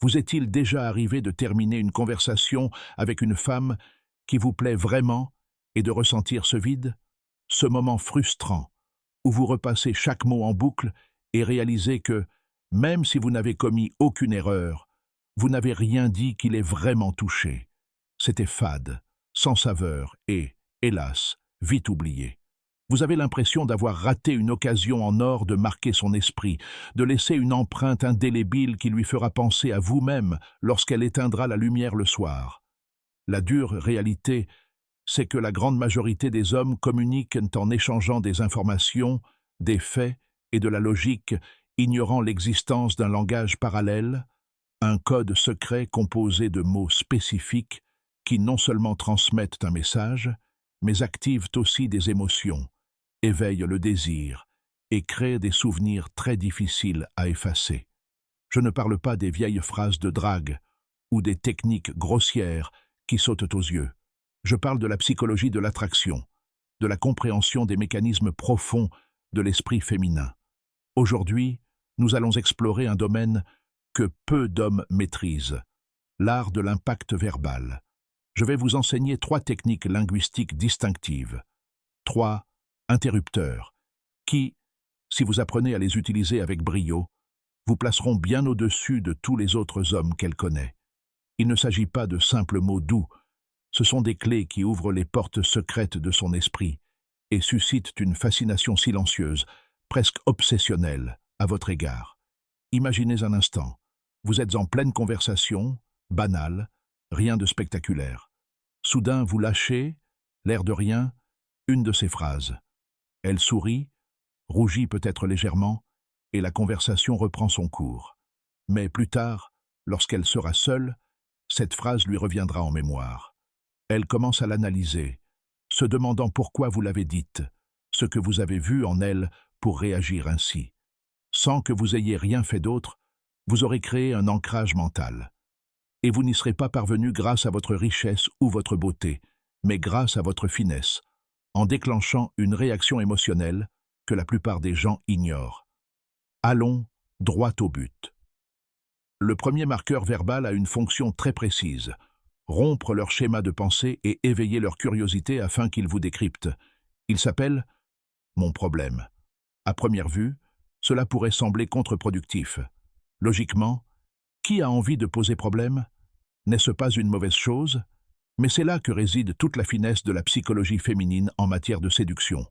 Vous est-il déjà arrivé de terminer une conversation avec une femme qui vous plaît vraiment et de ressentir ce vide? Ce moment frustrant, où vous repassez chaque mot en boucle et réalisez que, même si vous n'avez commis aucune erreur, vous n'avez rien dit qui l'ait vraiment touché. C'était fade, sans saveur et, hélas, vite oublié. Vous avez l'impression d'avoir raté une occasion en or de marquer son esprit, de laisser une empreinte indélébile qui lui fera penser à vous-même lorsqu'elle éteindra la lumière le soir. La dure réalité, c'est que la grande majorité des hommes communiquent en échangeant des informations, des faits et de la logique, ignorant l'existence d'un langage parallèle, un code secret composé de mots spécifiques qui non seulement transmettent un message, mais activent aussi des émotions, éveillent le désir et créent des souvenirs très difficiles à effacer. Je ne parle pas des vieilles phrases de drague ou des techniques grossières qui sautent aux yeux. Je parle de la psychologie de l'attraction, de la compréhension des mécanismes profonds de l'esprit féminin. Aujourd'hui, nous allons explorer un domaine que peu d'hommes maîtrisent, l'art de l'impact verbal. Je vais vous enseigner 3 techniques linguistiques distinctives, 3 interrupteurs, qui, si vous apprenez à les utiliser avec brio, vous placeront bien au-dessus de tous les autres hommes qu'elle connaît. Il ne s'agit pas de simples mots doux, ce sont des clés qui ouvrent les portes secrètes de son esprit et suscitent une fascination silencieuse, presque obsessionnelle, à votre égard. Imaginez un instant, vous êtes en pleine conversation, banale, rien de spectaculaire. Soudain, vous lâchez, l'air de rien, une de ces phrases. Elle sourit, rougit peut-être légèrement, et la conversation reprend son cours. Mais plus tard, lorsqu'elle sera seule, cette phrase lui reviendra en mémoire. Elle commence à l'analyser, se demandant pourquoi vous l'avez dite, ce que vous avez vu en elle pour réagir ainsi. Sans que vous ayez rien fait d'autre, vous aurez créé un ancrage mental. Et vous n'y serez pas parvenu grâce à votre richesse ou votre beauté, mais grâce à votre finesse, en déclenchant une réaction émotionnelle que la plupart des gens ignorent. Allons droit au but. Le premier marqueur verbal a une fonction très précise, rompre leur schéma de pensée et éveiller leur curiosité afin qu'ils vous décryptent. Il s'appelle « mon problème ». À première vue, cela pourrait sembler contre-productif. Logiquement, qui a envie de poser problème? N'est-ce pas une mauvaise chose? Mais c'est là que réside toute la finesse de la psychologie féminine en matière de séduction.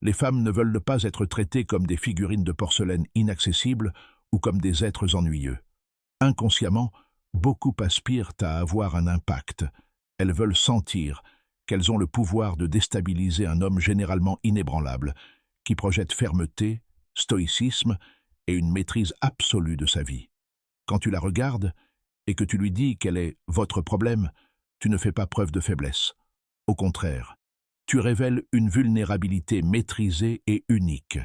Les femmes ne veulent pas être traitées comme des figurines de porcelaine inaccessibles ou comme des êtres ennuyeux. Inconsciemment, beaucoup aspirent à avoir un impact. Elles veulent sentir qu'elles ont le pouvoir de déstabiliser un homme généralement inébranlable, qui projette fermeté, stoïcisme et une maîtrise absolue de sa vie. Quand tu la regardes et que tu lui dis qu'elle est votre problème, tu ne fais pas preuve de faiblesse. Au contraire, tu révèles une vulnérabilité maîtrisée et unique.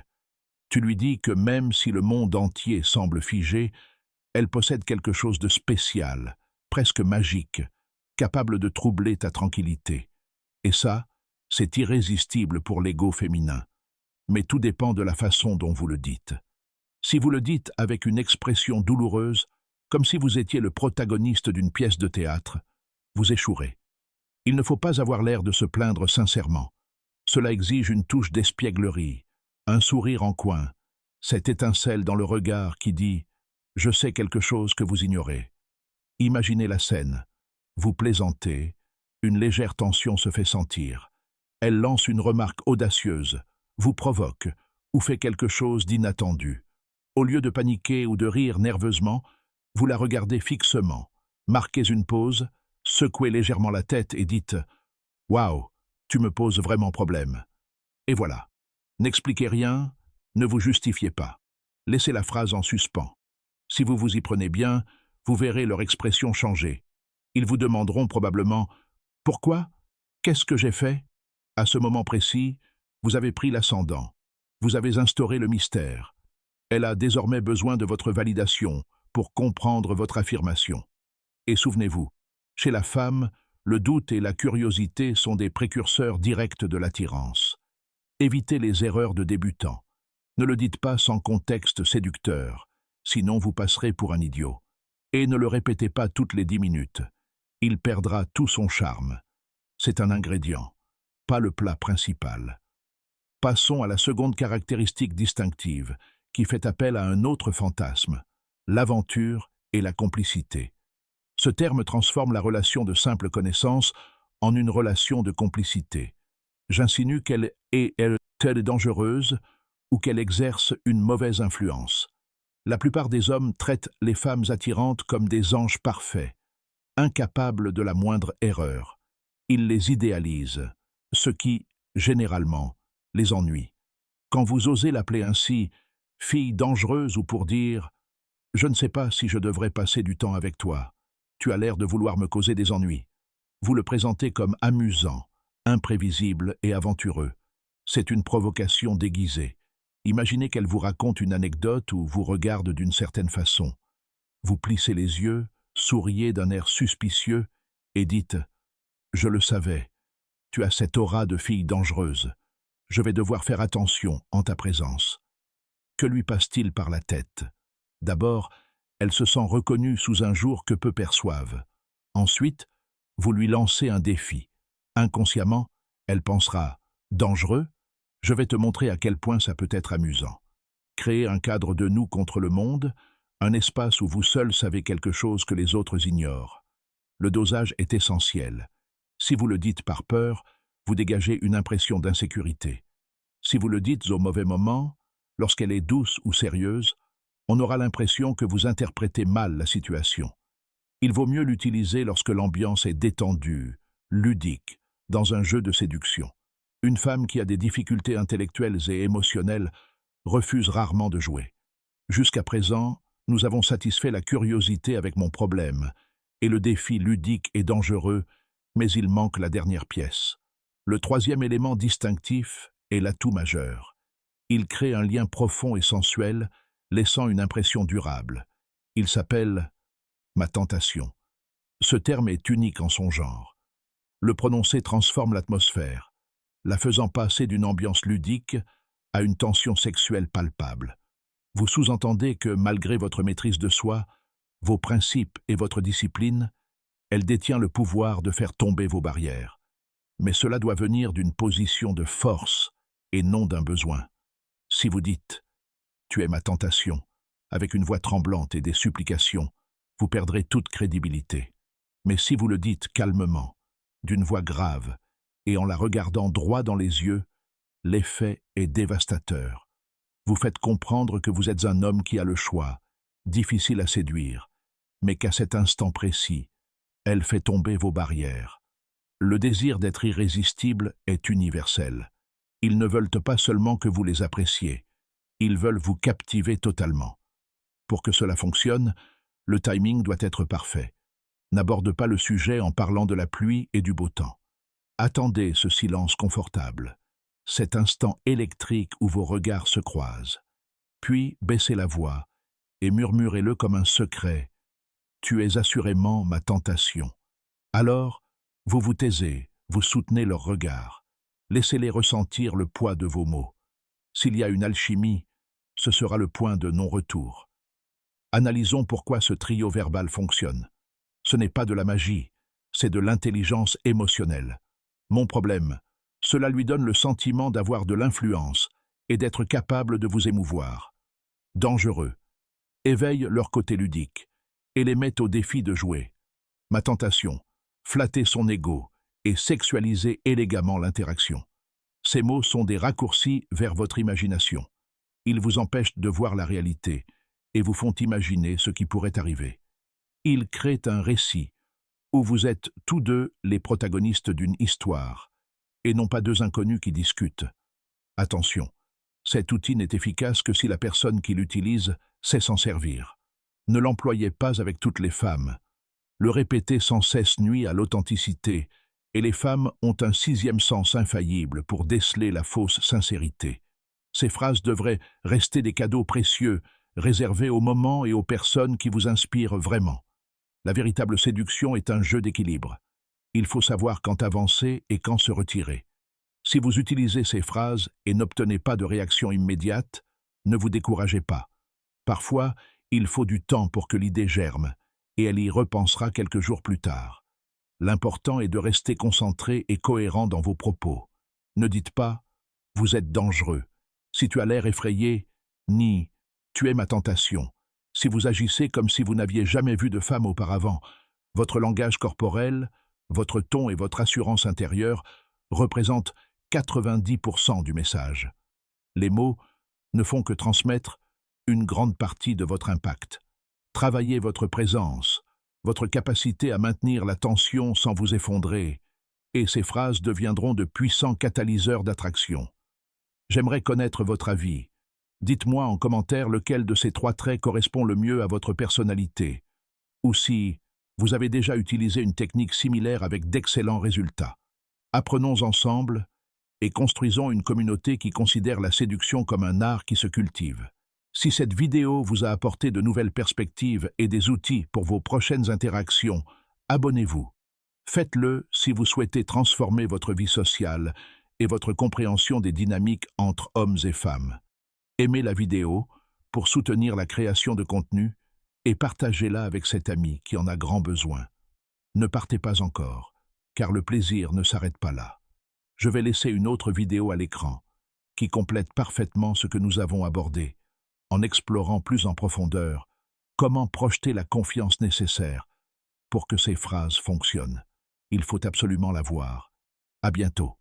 Tu lui dis que même si le monde entier semble figé, elle possède quelque chose de spécial, presque magique, capable de troubler ta tranquillité. Et ça, c'est irrésistible pour l'ego féminin. Mais tout dépend de la façon dont vous le dites. Si vous le dites avec une expression douloureuse, comme si vous étiez le protagoniste d'une pièce de théâtre, vous échouerez. Il ne faut pas avoir l'air de se plaindre sincèrement. Cela exige une touche d'espièglerie, un sourire en coin, cette étincelle dans le regard qui dit « Je sais quelque chose que vous ignorez ». Imaginez la scène. Vous plaisantez, une légère tension se fait sentir. Elle lance une remarque audacieuse, vous provoque ou fait quelque chose d'inattendu. Au lieu de paniquer ou de rire nerveusement, vous la regardez fixement, marquez une pause, secouez légèrement la tête et dites « Waouh, tu me poses vraiment problème ». Et voilà. N'expliquez rien, ne vous justifiez pas. Laissez la phrase en suspens. Si vous vous y prenez bien, vous verrez leur expression changer. Ils vous demanderont probablement « Pourquoi? Qu'est-ce que j'ai fait ?» À ce moment précis, vous avez pris l'ascendant. Vous avez instauré le mystère. Elle a désormais besoin de votre validation pour comprendre votre affirmation. Et souvenez-vous, chez la femme, le doute et la curiosité sont des précurseurs directs de l'attirance. Évitez les erreurs de débutants. Ne le dites pas sans contexte séducteur, sinon vous passerez pour un idiot. Et ne le répétez pas toutes les 10 minutes. Il perdra tout son charme. C'est un ingrédient, pas le plat principal. Passons à la seconde caractéristique distinctive, qui fait appel à un autre fantasme, l'aventure et la complicité. Ce terme transforme la relation de simple connaissance en une relation de complicité. J'insinue qu'elle est-elle dangereuse ou qu'elle exerce une mauvaise influence. La plupart des hommes traitent les femmes attirantes comme des anges parfaits, incapables de la moindre erreur. Ils les idéalisent, ce qui, généralement, les ennuie. Quand vous osez l'appeler ainsi, fille dangereuse, ou pour dire « je ne sais pas si je devrais passer du temps avec toi, tu as l'air de vouloir me causer des ennuis », vous le présentez comme amusant, imprévisible et aventureux. C'est une provocation déguisée. Imaginez qu'elle vous raconte une anecdote ou vous regarde d'une certaine façon. Vous plissez les yeux, souriez d'un air suspicieux et dites « je le savais, tu as cette aura de fille dangereuse. Je vais devoir faire attention en ta présence. » Que lui passe-t-il par la tête? D'abord, elle se sent reconnue sous un jour que peu perçoivent. Ensuite, vous lui lancez un défi. Inconsciemment, elle pensera « dangereux? Je vais te montrer à quel point ça peut être amusant. » Créer un cadre de nous contre le monde, un espace où vous seul savez quelque chose que les autres ignorent. Le dosage est essentiel. Si vous le dites par peur, vous dégagez une impression d'insécurité. Si vous le dites au mauvais moment, lorsqu'elle est douce ou sérieuse, on aura l'impression que vous interprétez mal la situation. Il vaut mieux l'utiliser lorsque l'ambiance est détendue, ludique, dans un jeu de séduction. Une femme qui a des difficultés intellectuelles et émotionnelles refuse rarement de jouer. Jusqu'à présent, nous avons satisfait la curiosité avec mon problème, et le défi ludique est dangereux, mais il manque la dernière pièce. Le troisième élément distinctif est l'atout majeur. Il crée un lien profond et sensuel, laissant une impression durable. Il s'appelle « ma tentation ». Ce terme est unique en son genre. Le prononcer transforme l'atmosphère, la faisant passer d'une ambiance ludique à une tension sexuelle palpable. Vous sous-entendez que, malgré votre maîtrise de soi, vos principes et votre discipline, elle détient le pouvoir de faire tomber vos barrières. Mais cela doit venir d'une position de force et non d'un besoin. Si vous dites « tu es ma tentation », avec une voix tremblante et des supplications, vous perdrez toute crédibilité. Mais si vous le dites calmement, d'une voix grave, et en la regardant droit dans les yeux, l'effet est dévastateur. Vous faites comprendre que vous êtes un homme qui a le choix, difficile à séduire, mais qu'à cet instant précis, elle fait tomber vos barrières. Le désir d'être irrésistible est universel. Ils ne veulent pas seulement que vous les appréciez, ils veulent vous captiver totalement. Pour que cela fonctionne, le timing doit être parfait. N'aborde pas le sujet en parlant de la pluie et du beau temps. Attendez ce silence confortable, cet instant électrique où vos regards se croisent. Puis baissez la voix et murmurez-le comme un secret. « Tu es assurément ma tentation. » Alors, vous vous taisez, vous soutenez leur regard. Laissez-les ressentir le poids de vos mots. S'il y a une alchimie, ce sera le point de non-retour. Analysons pourquoi ce trio verbal fonctionne. Ce n'est pas de la magie, c'est de l'intelligence émotionnelle. Mon problème, cela lui donne le sentiment d'avoir de l'influence et d'être capable de vous émouvoir. Dangereux, éveille leur côté ludique et les met au défi de jouer. Ma tentation, flatter son ego et sexualiser élégamment l'interaction. Ces mots sont des raccourcis vers votre imagination. Ils vous empêchent de voir la réalité et vous font imaginer ce qui pourrait arriver. Ils créent un récit où vous êtes tous deux les protagonistes d'une histoire et non pas deux inconnus qui discutent. Attention, cet outil n'est efficace que si la personne qui l'utilise sait s'en servir. Ne l'employez pas avec toutes les femmes. Le répéter sans cesse nuit à l'authenticité et les femmes ont un sixième sens infaillible pour déceler la fausse sincérité. Ces phrases devraient rester des cadeaux précieux, réservés aux moments et aux personnes qui vous inspirent vraiment. La véritable séduction est un jeu d'équilibre. Il faut savoir quand avancer et quand se retirer. Si vous utilisez ces phrases et n'obtenez pas de réaction immédiate, ne vous découragez pas. Parfois, il faut du temps pour que l'idée germe, et elle y repensera quelques jours plus tard. L'important est de rester concentré et cohérent dans vos propos. Ne dites pas « vous êtes dangereux ». Si tu as l'air effrayé, ni « tu es ma tentation ». Si vous agissez comme si vous n'aviez jamais vu de femme auparavant, votre langage corporel, votre ton et votre assurance intérieure représentent 90% du message. Les mots ne font que transmettre une grande partie de votre impact. Travaillez votre présence, votre capacité à maintenir la tension sans vous effondrer, et ces phrases deviendront de puissants catalyseurs d'attraction. J'aimerais connaître votre avis. Dites-moi en commentaire lequel de ces 3 traits correspond le mieux à votre personnalité, ou si vous avez déjà utilisé une technique similaire avec d'excellents résultats. Apprenons ensemble et construisons une communauté qui considère la séduction comme un art qui se cultive. Si cette vidéo vous a apporté de nouvelles perspectives et des outils pour vos prochaines interactions, abonnez-vous. Faites-le si vous souhaitez transformer votre vie sociale et votre compréhension des dynamiques entre hommes et femmes. Aimez la vidéo pour soutenir la création de contenu et partagez-la avec cet ami qui en a grand besoin. Ne partez pas encore, car le plaisir ne s'arrête pas là. Je vais laisser une autre vidéo à l'écran qui complète parfaitement ce que nous avons abordé, en explorant plus en profondeur comment projeter la confiance nécessaire pour que ces phrases fonctionnent. Il faut absolument la voir. À bientôt.